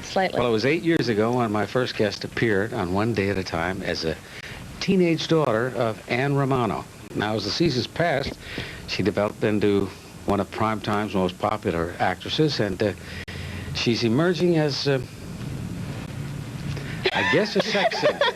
slightly. Well, it was 8 years ago when my first guest appeared on One Day at a Time as a teenage daughter of Anne Romano. Now, as the seasons passed, she developed into one of Primetime's most popular actresses, and she's emerging as, I guess, a sex symbol.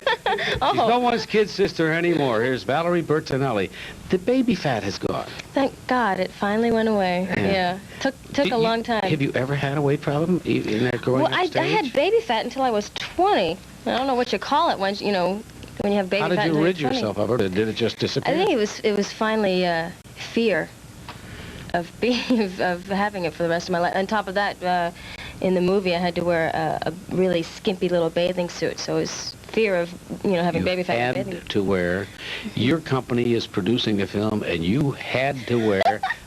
Oh. She's no one's kid sister anymore. Here's Valerie Bertinelli. The baby fat has gone. Thank God, it finally went away. Yeah. Took a long time. Have you ever had a weight problem in that growing up stage? I had baby fat until I was 20. I don't know what you call it when you have baby fat. How did you rid yourself of it? Or did it just disappear? I think it was finally fear of having it for the rest of my life. On top of that, in the movie, I had to wear a really skimpy little bathing suit, so it was fear of having baby fat. You had to wear. Your company is producing the film, and you had to wear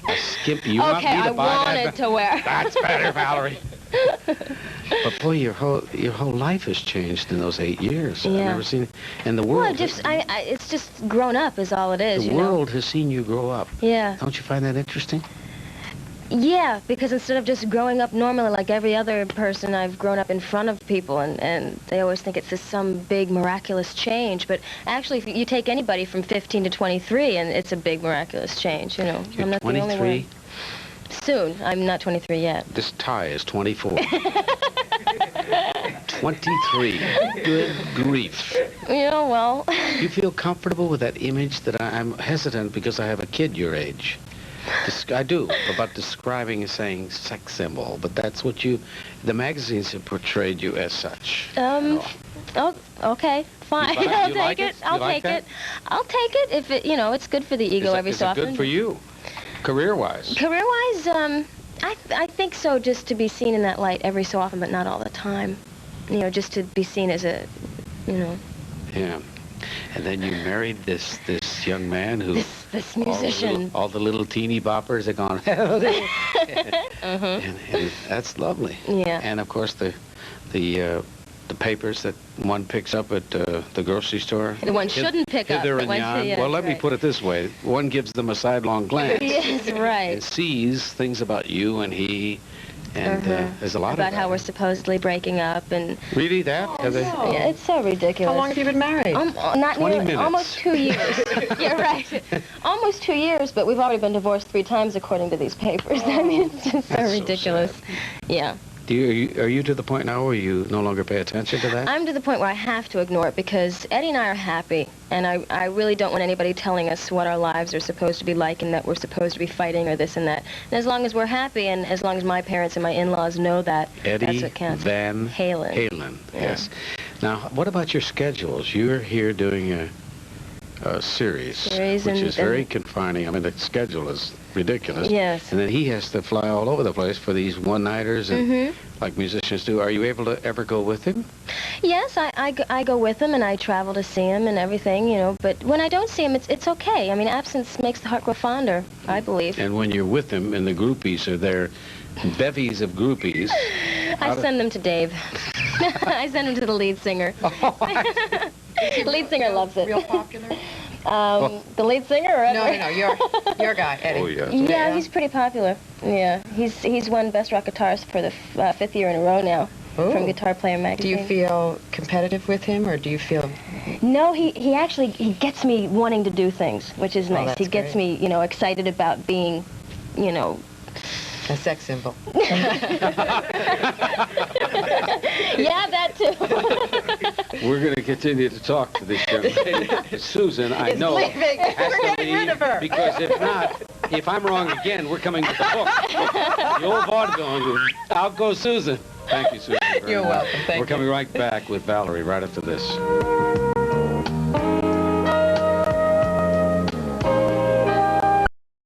a skimpy. Okay, I wanted to wear. That's better, Valerie. But boy, your whole life has changed in those 8 years. Yeah. I've never seen, and the world. Well, it's just grown up is all it is. The world has seen you grow up. Yeah. Don't you find that interesting? Yeah, because instead of just growing up normally like every other person, I've grown up in front of people, and they always think it's just some big miraculous change. But actually, if you take anybody from 15 to 23, and it's a big miraculous change. You're I'm not 23? the only one. Soon. I'm not 23 yet. This tie is 24. 23. Good grief. Well. You feel comfortable with that image that I'm hesitant because I have a kid your age? I do, about describing and saying sex symbol, but that's what the magazines have portrayed you as such. Oh, okay, fine. I'll take it. I'll take it. I'll take it if it's good for the ego every so often. Is it good for you, career-wise? Career-wise, I think so, just to be seen in that light every so often, but not all the time. Just to be seen as a, Yeah. And then you married this young man who... This musician. All the little teeny boppers are gone. and that's lovely. Yeah. And of course the papers that one picks up at the grocery store. The one shouldn't pick up. Hither and yon. Well, let me put it this way: one gives them a sidelong glance. Yes, right. And sees things about you and he. And there's a lot about of that. how we're supposedly breaking up and... Really, that? Oh, no. Yeah, it's so ridiculous. How long have you been married? Not 20 nearly, minutes. almost 2 years. You're right. Almost 2 years, but we've already been divorced 3 times according to these papers. I mean, it's just so ridiculous. So yeah. Are you to the point now where you no longer pay attention to that? I'm to the point where I have to ignore it because Eddie and I are happy, and I really don't want anybody telling us what our lives are supposed to be like and that we're supposed to be fighting or this and that. And as long as we're happy and as long as my parents and my in-laws know that, that's what counts. Van Halen. Halen, Yeah. yes. Now, what about your schedules? You're here doing a series, which is very confining. I mean, the schedule is ridiculous. Yes. And then he has to fly all over the place for these one-nighters, and like musicians do. Are you able to ever go with him? Yes, I go with him, and I travel to see him and everything, But when I don't see him, it's okay. I mean, absence makes the heart grow fonder, I believe. And when you're with him, and the groupies are there, bevies of groupies. I send them to Dave. I send them to the lead singer. The lead singer loves it. Real popular? The lead singer or Edward? No, your guy, Eddie. Oh, yes. Yeah, he's pretty popular. Yeah, he's won Best Rock Guitarist for the 5th year in a row now from Guitar Player Do magazine. you feel competitive with him, or do you feel... No, he actually gets me wanting to do things, which is nice. He gets me, excited about being, a sex symbol. Yeah, that too. We're going to continue to talk to this young lady. Susan, I know, has to leave, because if not, if I'm wrong again, we're coming with the book. The old vaudeville. Out goes Susan. Thank you, Susan. You're welcome. Thank you. We're coming right back with Valerie right after this.